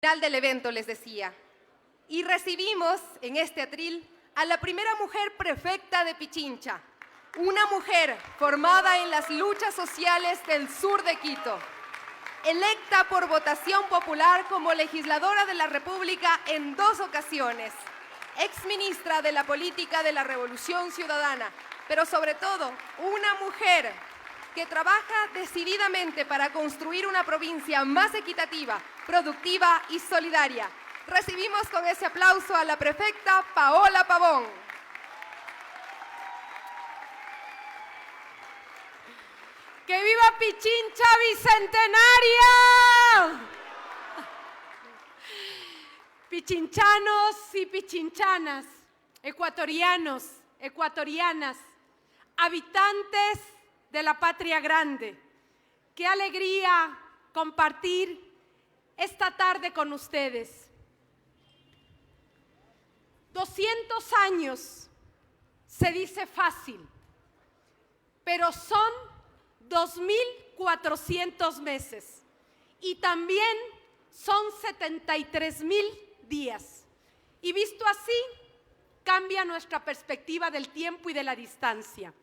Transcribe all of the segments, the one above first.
Final del evento les decía, y recibimos en este atril a la primera mujer prefecta de Pichincha, una mujer formada en las luchas sociales del sur de Quito, electa por votación popular como legisladora de la República en 2 ocasiones, exministra de la Política de la Revolución Ciudadana, pero sobre todo una mujer que trabaja decididamente para construir una provincia más equitativa, productiva y solidaria. Recibimos con ese aplauso a la prefecta Paola Pavón. ¡Que viva Pichincha Bicentenaria! Pichinchanos y pichinchanas, ecuatorianos, ecuatorianas, habitantes de la patria grande. Qué alegría compartir esta tarde con ustedes. 200 años se dice fácil, pero son 2.400 meses y también son 73.000 días. Y visto así, cambia nuestra perspectiva del tiempo y de la distancia.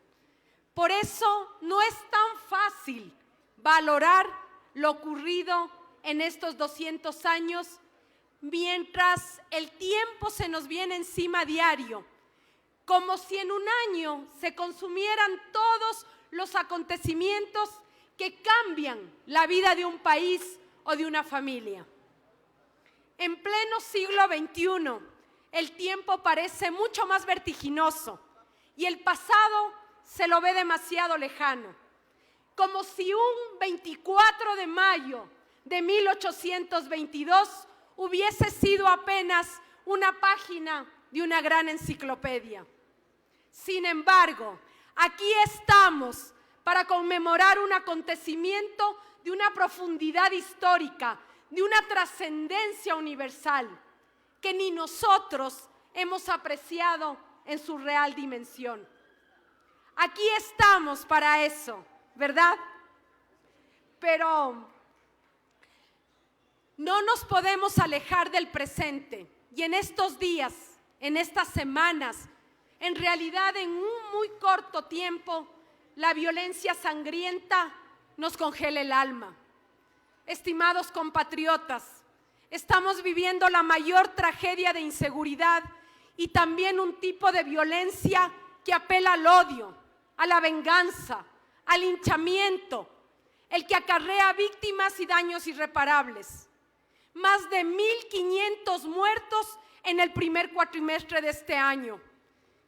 Por eso no es tan fácil valorar lo ocurrido en estos 200 años, mientras el tiempo se nos viene encima diario, como si en un año se consumieran todos los acontecimientos que cambian la vida de un país o de una familia. En pleno siglo XXI, el tiempo parece mucho más vertiginoso y el pasado se lo ve demasiado lejano, como si un 24 de mayo de 1822 hubiese sido apenas una página de una gran enciclopedia. Sin embargo, aquí estamos para conmemorar un acontecimiento de una profundidad histórica, de una trascendencia universal, que ni nosotros hemos apreciado en su real dimensión. Aquí estamos para eso, ¿verdad? Pero no nos podemos alejar del presente y en estos días, en estas semanas, en realidad en un muy corto tiempo, la violencia sangrienta nos congela el alma. Estimados compatriotas, estamos viviendo la mayor tragedia de inseguridad y también un tipo de violencia que apela al odio, a la venganza, al linchamiento, el que acarrea víctimas y daños irreparables. Más de 1.500 muertos en el primer cuatrimestre de este año.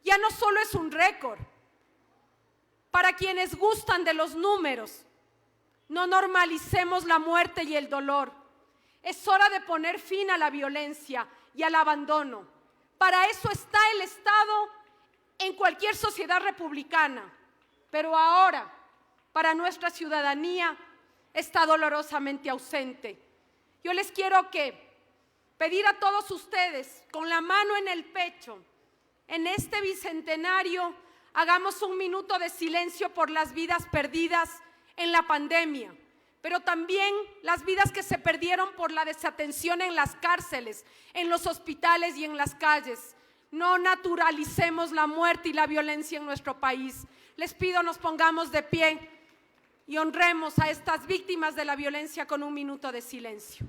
Ya no solo es un récord. Para quienes gustan de los números, no normalicemos la muerte y el dolor. Es hora de poner fin a la violencia y al abandono. Para eso está el Estado en cualquier sociedad republicana. Pero ahora, para nuestra ciudadanía, está dolorosamente ausente. Yo les quiero pedir a todos ustedes, con la mano en el pecho, en este bicentenario, hagamos un minuto de silencio por las vidas perdidas en la pandemia, pero también las vidas que se perdieron por la desatención en las cárceles, en los hospitales y en las calles. No naturalicemos la muerte y la violencia en nuestro país. Les pido nos pongamos de pie y honremos a estas víctimas de la violencia con un minuto de silencio.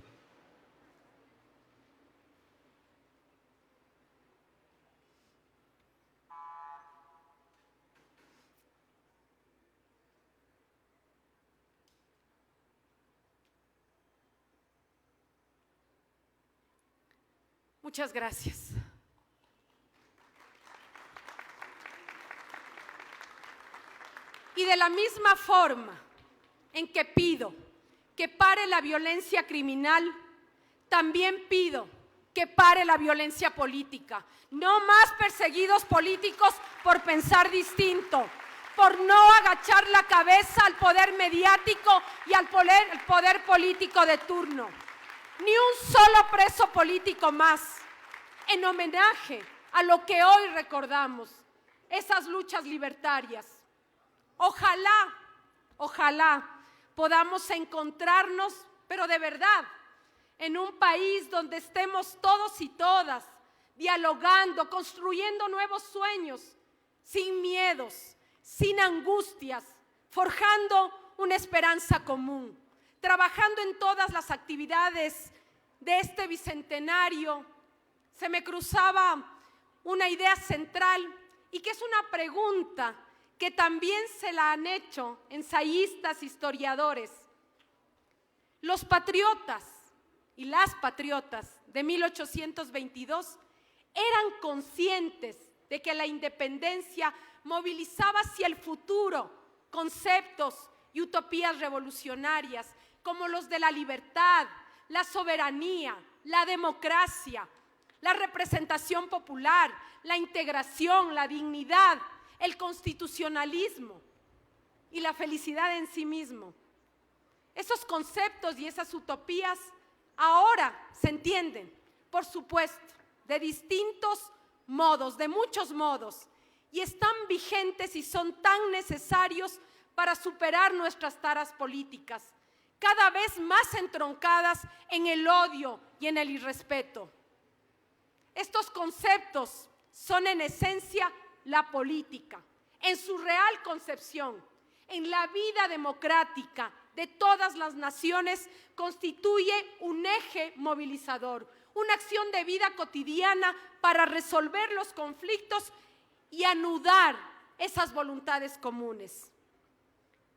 Muchas gracias. Y de la misma forma en que pido que pare la violencia criminal, también pido que pare la violencia política. No más perseguidos políticos por pensar distinto, por no agachar la cabeza al poder mediático y al poder político de turno. Ni un solo preso político más, en homenaje a lo que hoy recordamos, esas luchas libertarias. Ojalá podamos encontrarnos, pero de verdad, en un país donde estemos todos y todas dialogando, construyendo nuevos sueños, sin miedos, sin angustias, forjando una esperanza común, trabajando en todas las actividades de este bicentenario. Se me cruzaba una idea central y que es una pregunta que también se la han hecho ensayistas, historiadores. Los patriotas y las patriotas de 1822 eran conscientes de que la independencia movilizaba hacia el futuro conceptos y utopías revolucionarias como los de la libertad, la soberanía, la democracia, la representación popular, la integración, la dignidad, el constitucionalismo y la felicidad en sí mismo. Esos conceptos y esas utopías ahora se entienden, por supuesto, de distintos modos, de muchos modos, y están vigentes y son tan necesarios para superar nuestras taras políticas, cada vez más entroncadas en el odio y en el irrespeto. Estos conceptos son en esencia la política, en su real concepción, en la vida democrática de todas las naciones, constituye un eje movilizador, una acción de vida cotidiana para resolver los conflictos y anudar esas voluntades comunes.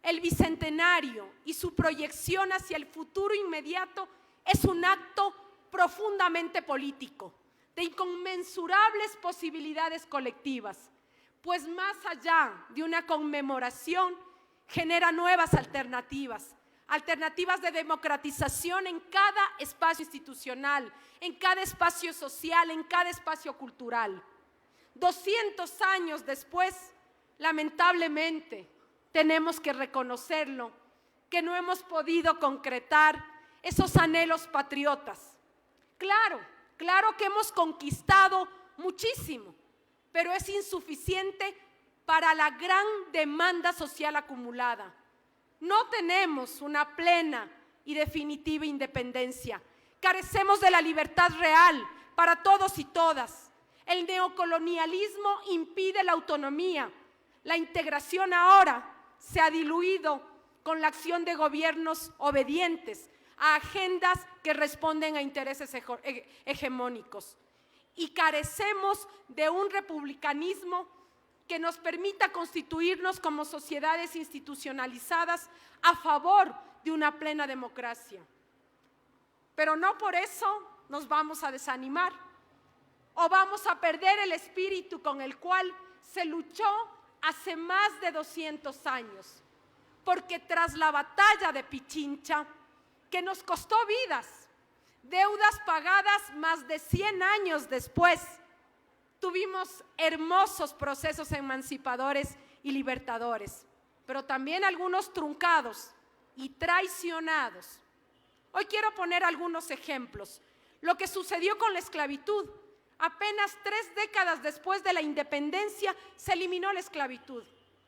El bicentenario y su proyección hacia el futuro inmediato es un acto profundamente político, de inconmensurables posibilidades colectivas, pues más allá de una conmemoración, genera nuevas alternativas, alternativas de democratización en cada espacio institucional, en cada espacio social, en cada espacio cultural. 200 años después, lamentablemente, tenemos que reconocerlo, que no hemos podido concretar esos anhelos patriotas. Claro que hemos conquistado muchísimo, pero es insuficiente para la gran demanda social acumulada. No tenemos una plena y definitiva independencia. Carecemos de la libertad real para todos y todas. El neocolonialismo impide la autonomía. La integración ahora se ha diluido con la acción de gobiernos obedientes a agendas que responden a intereses hegemónicos. Y carecemos de un republicanismo que nos permita constituirnos como sociedades institucionalizadas a favor de una plena democracia. Pero no por eso nos vamos a desanimar o vamos a perder el espíritu con el cual se luchó hace más de 200 años, porque tras la batalla de Pichincha, que nos costó vidas, deudas pagadas más de 100 años después, tuvimos hermosos procesos emancipadores y libertadores, pero también algunos truncados y traicionados. Hoy quiero poner algunos ejemplos. Lo que sucedió con la esclavitud. Apenas 3 décadas después de la independencia se eliminó la esclavitud,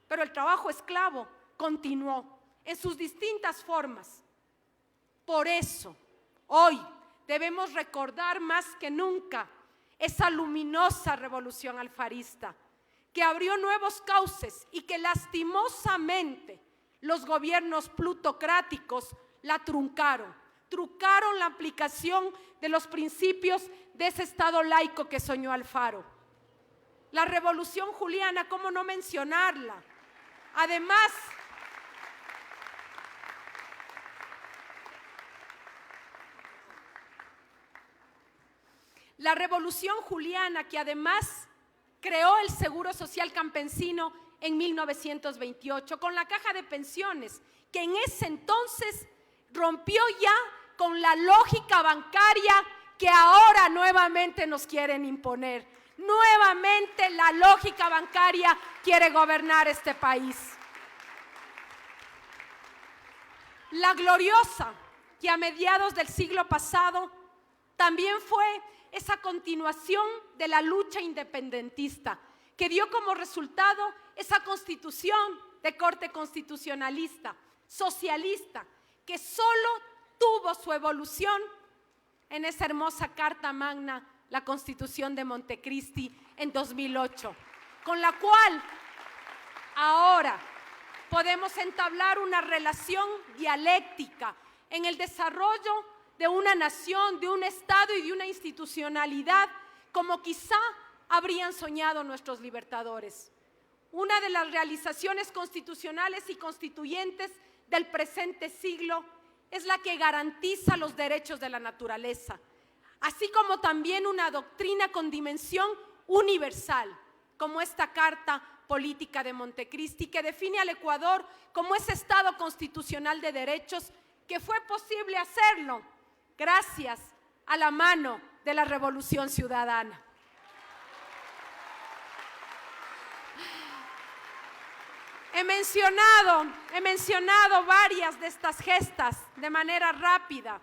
pero el trabajo esclavo continuó en sus distintas formas. Por eso, hoy debemos recordar más que nunca esa luminosa revolución alfarista que abrió nuevos cauces y que lastimosamente los gobiernos plutocráticos la truncaron la aplicación de los principios de ese Estado laico que soñó Alfaro. La Revolución Juliana, ¿cómo no mencionarla? Además, la Revolución Juliana, que además creó el Seguro Social Campesino en 1928 con la Caja de Pensiones, que en ese entonces rompió ya con la lógica bancaria que ahora nuevamente nos quieren imponer. Nuevamente la lógica bancaria quiere gobernar este país. La Gloriosa, que a mediados del siglo pasado también fue esa continuación de la lucha independentista, que dio como resultado esa constitución de corte constitucionalista, socialista, que solo tuvo su evolución en esa hermosa Carta Magna, la Constitución de Montecristi en 2008, con la cual ahora podemos entablar una relación dialéctica en el desarrollo de una nación, de un Estado y de una institucionalidad como quizá habrían soñado nuestros libertadores. Una de las realizaciones constitucionales y constituyentes del presente siglo es la que garantiza los derechos de la naturaleza, así como también una doctrina con dimensión universal, como esta Carta Política de Montecristi, que define al Ecuador como ese Estado constitucional de derechos que fue posible hacerlo gracias a la mano de la Revolución Ciudadana. He mencionado varias de estas gestas de manera rápida,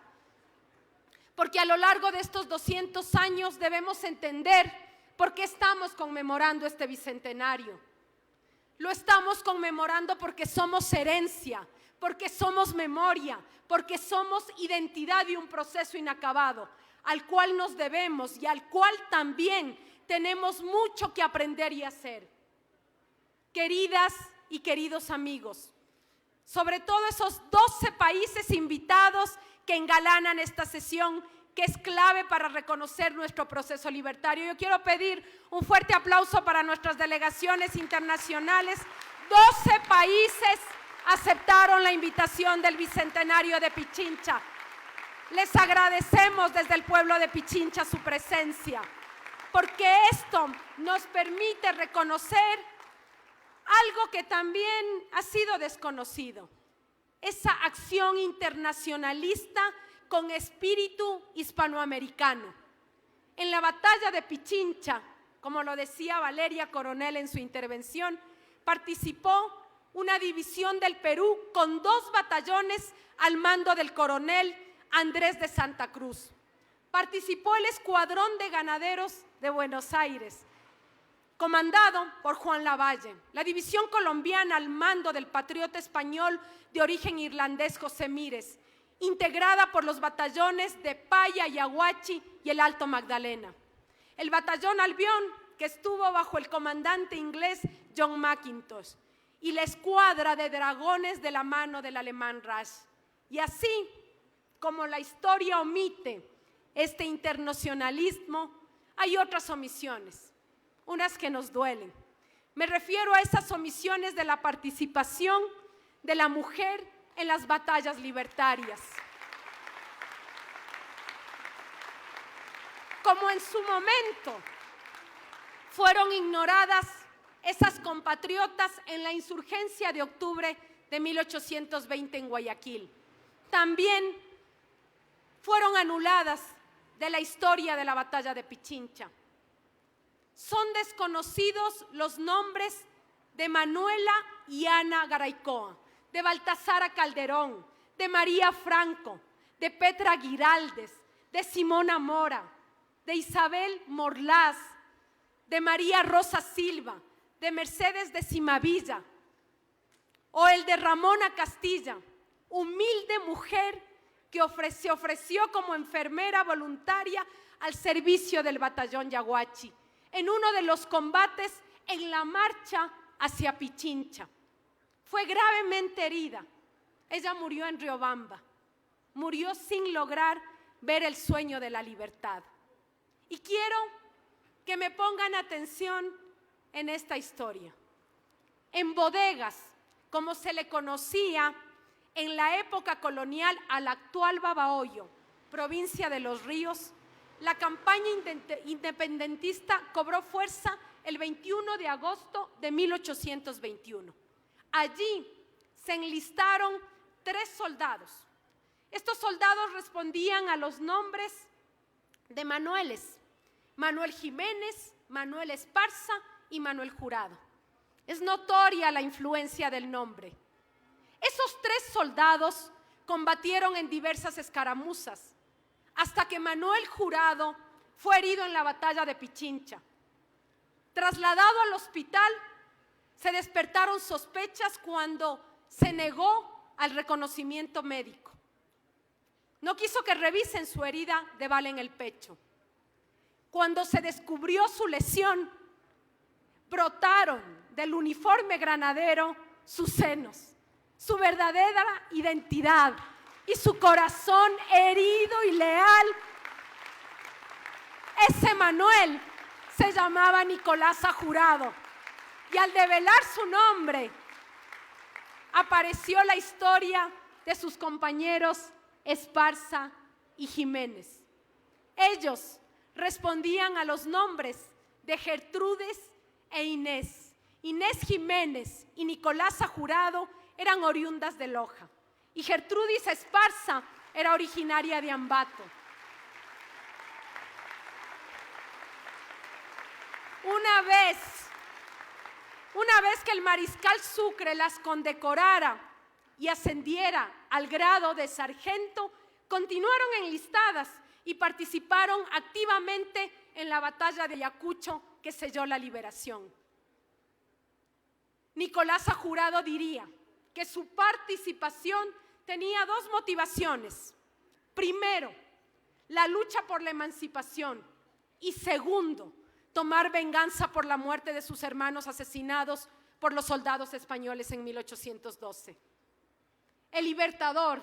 porque a lo largo de estos 200 años debemos entender por qué estamos conmemorando este bicentenario. Lo estamos conmemorando porque somos herencia, porque somos memoria, porque somos identidad de un proceso inacabado, al cual nos debemos y al cual también tenemos mucho que aprender y hacer. Queridas y queridos amigos, sobre todo esos 12 países invitados que engalanan esta sesión, que es clave para reconocer nuestro proceso libertario. Yo quiero pedir un fuerte aplauso para nuestras delegaciones internacionales. 12 países aceptaron la invitación del Bicentenario de Pichincha. Les agradecemos desde el pueblo de Pichincha su presencia, porque esto nos permite reconocer algo que también ha sido desconocido: esa acción internacionalista con espíritu hispanoamericano. En la batalla de Pichincha, como lo decía Valeria Coronel en su intervención, participó una división del Perú con 2 batallones al mando del coronel Andrés de Santa Cruz. Participó el Escuadrón de Ganaderos de Buenos Aires, comandado por Juan Lavalle, la división colombiana al mando del patriota español de origen irlandés José Mírez, integrada por los batallones de Paya, Yaguachi y el Alto Magdalena. El batallón Albión, que estuvo bajo el comandante inglés John Mackintosh, y la escuadra de dragones de la mano del alemán Rasch. Y así como la historia omite este internacionalismo, hay otras omisiones, unas que nos duelen. Me refiero a esas omisiones de la participación de la mujer en las batallas libertarias. Como en su momento fueron ignoradas esas compatriotas en la insurgencia de octubre de 1820 en Guayaquil, también fueron anuladas de la historia de la batalla de Pichincha. Son desconocidos los nombres de Manuela y Ana Garaycoa, de Baltasara Calderón, de María Franco, de Petra Giraldes, de Simona Mora, de Isabel Morlás, de María Rosa Silva, de Mercedes de Cimavilla, o el de Ramona Castilla, humilde mujer que se ofreció como enfermera voluntaria al servicio del batallón Yaguachi en uno de los combates en la marcha hacia Pichincha. Fue gravemente herida. Ella murió en Riobamba. Murió sin lograr ver el sueño de la libertad. Y quiero que me pongan atención en esta historia. En Bodegas, como se le conocía en la época colonial al actual Babahoyo, provincia de Los Ríos, la campaña independentista cobró fuerza el 21 de agosto de 1821. Allí se enlistaron 3 soldados. Estos soldados respondían a los nombres de Manueles: Manuel Jiménez, Manuel Esparza y Manuel Jurado. Es notoria la influencia del nombre. Esos 3 soldados combatieron en diversas escaramuzas hasta que Manuel Jurado fue herido en la batalla de Pichincha. Trasladado al hospital, se despertaron sospechas cuando se negó al reconocimiento médico. No quiso que revisen su herida de bala en el pecho. Cuando se descubrió su lesión, brotaron del uniforme granadero sus senos, su verdadera identidad y su corazón herido y leal. Ese Manuel se llamaba Nicolás Jurado, y al develar su nombre apareció la historia de sus compañeros Esparza y Jiménez. Ellos respondían a los nombres de Gertrudes e Inés. Inés Jiménez y Nicolás Jurado eran oriundas de Loja, y Gertrudis Esparza era originaria de Ambato. Una vez que el mariscal Sucre las condecorara y ascendiera al grado de sargento, continuaron enlistadas y participaron activamente en la batalla de Ayacucho, que selló la liberación. Nicolás Jurado diría que su participación tenía dos motivaciones. Primero, la lucha por la emancipación, y segundo, tomar venganza por la muerte de sus hermanos asesinados por los soldados españoles en 1812. El libertador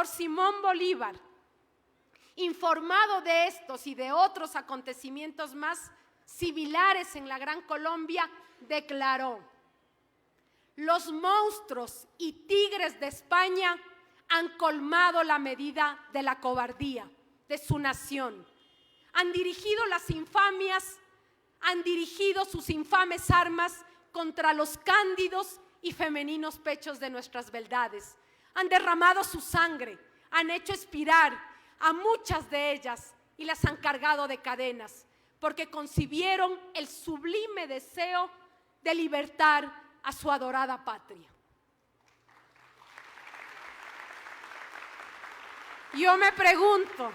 Simón Bolívar, informado de estos y de otros acontecimientos más similares en la Gran Colombia, declaró: los monstruos y tigres de España han colmado la medida de la cobardía de su nación. Han dirigido sus infames armas contra los cándidos y femeninos pechos de nuestras beldades. Han derramado su sangre, han hecho expirar a muchas de ellas y las han cargado de cadenas, porque concibieron el sublime deseo de libertar a su adorada patria. Yo me pregunto,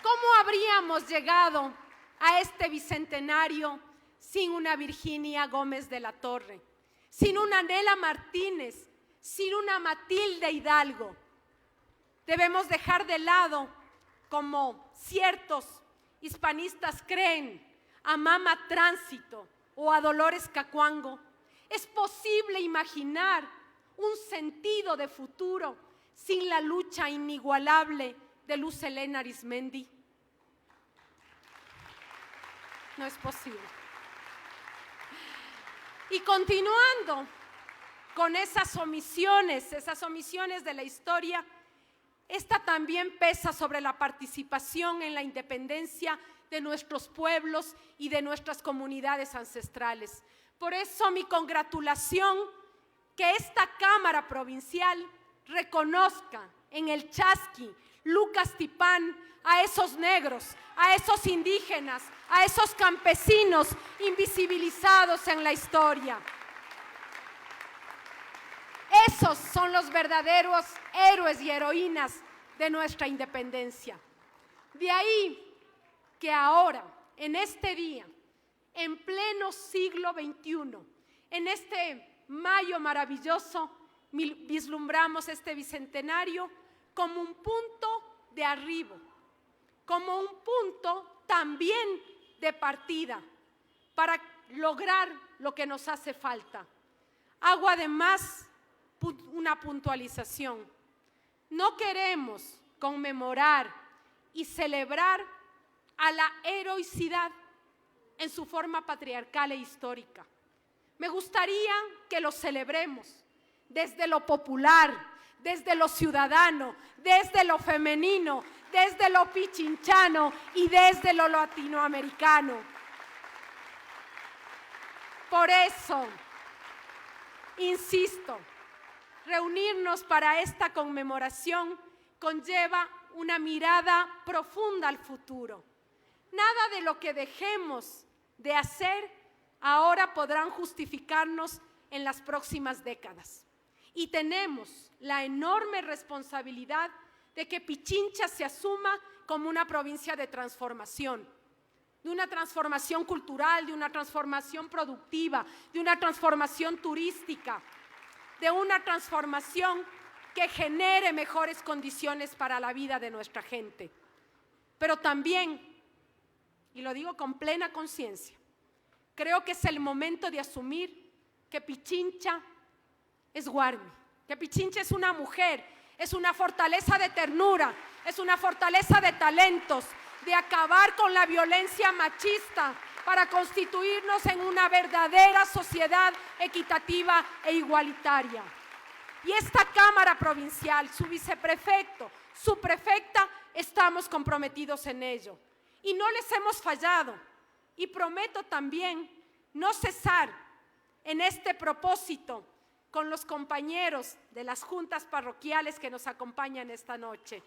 ¿cómo habríamos llegado a este bicentenario sin una Virginia Gómez de la Torre, sin una Nela Martínez, sin una Matilde Hidalgo? Debemos dejar de lado, como ciertos hispanistas creen, a Mama Tránsito o a Dolores Cacuango. ¿Es posible imaginar un sentido de futuro sin la lucha inigualable de Luz Helena Arizmendi? No es posible. Y continuando con esas omisiones de la historia, esta también pesa sobre la participación en la independencia de nuestros pueblos y de nuestras comunidades ancestrales. Por eso mi congratulación que esta Cámara Provincial reconozca en el Chasqui, Lucas Tipán, a esos negros, a esos indígenas, a esos campesinos invisibilizados en la historia. Esos son los verdaderos héroes y heroínas de nuestra independencia. De ahí que ahora, en este día, en pleno siglo XXI, en este mayo maravilloso, vislumbramos este bicentenario como un punto de arribo, como un punto también de partida para lograr lo que nos hace falta. Hago además una puntualización. No queremos conmemorar y celebrar a la heroicidad en su forma patriarcal e histórica. Me gustaría que lo celebremos desde lo popular, desde lo ciudadano, desde lo femenino, desde lo pichinchano y desde lo latinoamericano. Por eso, insisto, reunirnos para esta conmemoración conlleva una mirada profunda al futuro. Nada de lo que dejemos de hacer ahora podrán justificarnos en las próximas décadas. Y tenemos la enorme responsabilidad de que Pichincha se asuma como una provincia de transformación, de una transformación cultural, de una transformación productiva, de una transformación turística, de una transformación que genere mejores condiciones para la vida de nuestra gente. Pero también, y lo digo con plena conciencia, creo que es el momento de asumir que Pichincha es Guarmi, que Pichincha es una mujer, es una fortaleza de ternura, es una fortaleza de talentos, de acabar con la violencia machista para constituirnos en una verdadera sociedad equitativa e igualitaria. Y esta Cámara Provincial, su viceprefecto, su prefecta, estamos comprometidos en ello. Y no les hemos fallado. Y prometo también no cesar en este propósito con los compañeros de las juntas parroquiales que nos acompañan esta noche.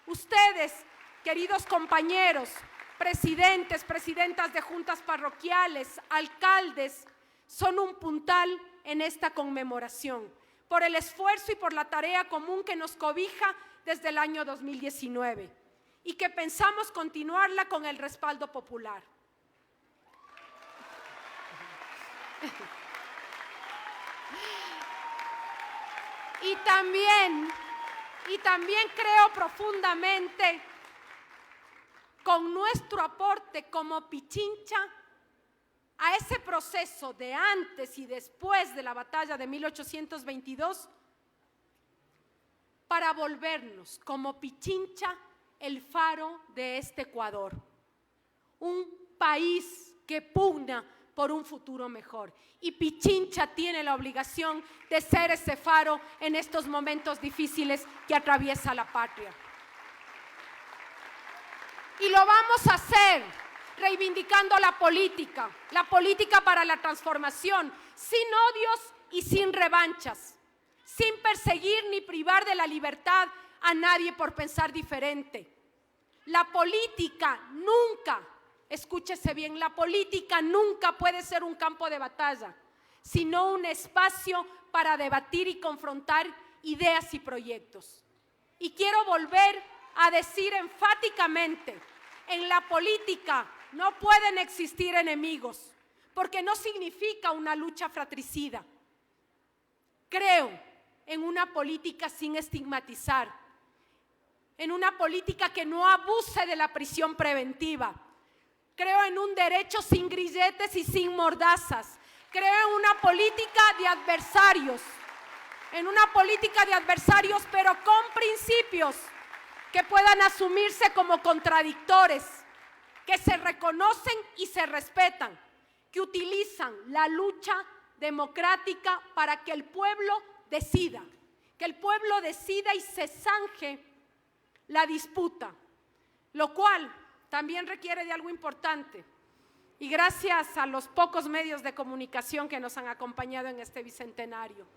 Ustedes, queridos compañeros, presidentes, presidentas de juntas parroquiales, alcaldes, son un puntal en esta conmemoración, por el esfuerzo y por la tarea común que nos cobija desde el año 2019 y que pensamos continuarla con el respaldo popular. Y también creo profundamente con nuestro aporte como Pichincha a ese proceso de antes y después de la batalla de 1822 para volvernos como Pichincha el faro de este Ecuador, un país que pugna por un futuro mejor. Y Pichincha tiene la obligación de ser ese faro en estos momentos difíciles que atraviesa la patria. Y lo vamos a hacer reivindicando la política para la transformación, sin odios y sin revanchas, sin perseguir ni privar de la libertad a nadie por pensar diferente. La política nunca, escúchese bien, la política nunca puede ser un campo de batalla, sino un espacio para debatir y confrontar ideas y proyectos. Y quiero volver a decir enfáticamente, en la política no pueden existir enemigos, porque no significa una lucha fratricida. Creo en una política sin estigmatizar, en una política que no abuse de la prisión preventiva. Creo en un derecho sin grilletes y sin mordazas. Creo en una política de adversarios, pero con principios que puedan asumirse como contradictores, que se reconocen y se respetan, que utilizan la lucha democrática para que el pueblo decida, y se zanje la disputa, lo cual también requiere de algo importante. Y gracias a los pocos medios de comunicación que nos han acompañado en este bicentenario,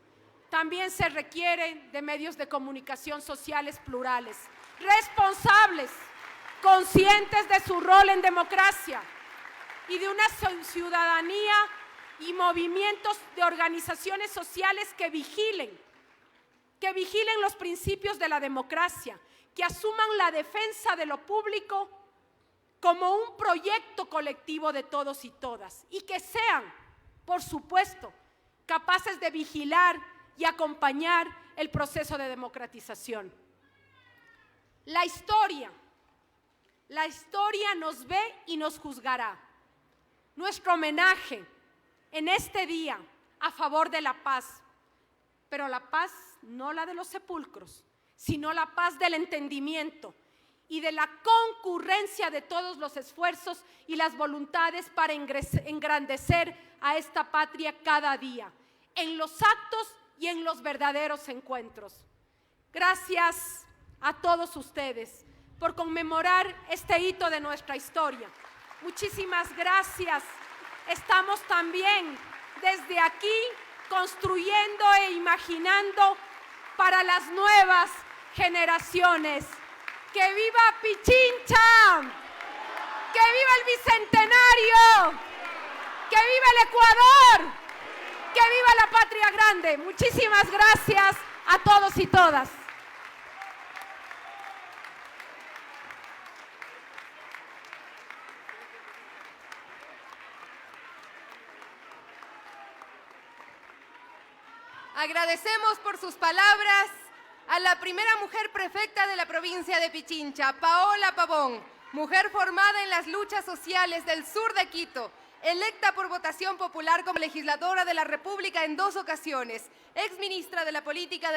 también se requiere de medios de comunicación sociales plurales, responsables, conscientes de su rol en democracia y de una ciudadanía y movimientos de organizaciones sociales que vigilen los principios de la democracia, que asuman la defensa de lo público como un proyecto colectivo de todos y todas y que sean, por supuesto, capaces de vigilar y acompañar el proceso de democratización. La historia nos ve y nos juzgará. Nuestro homenaje en este día a favor de la paz, pero la paz no la de los sepulcros, sino la paz del entendimiento y de la concurrencia de todos los esfuerzos y las voluntades para engrandecer a esta patria cada día, en los actos y en los verdaderos encuentros. Gracias a todos ustedes por conmemorar este hito de nuestra historia. Muchísimas gracias. Estamos también desde aquí construyendo e imaginando para las nuevas generaciones. ¡Que viva Pichincha! ¡Que viva el Bicentenario! ¡Que viva el Ecuador! ¡Que viva la patria grande! Muchísimas gracias a todos y todas. Agradecemos por sus palabras a la primera mujer prefecta de la provincia de Pichincha, Paola Pavón, mujer formada en las luchas sociales del sur de Quito, electa por votación popular como legisladora de la República en 2 ocasiones, exministra de la Política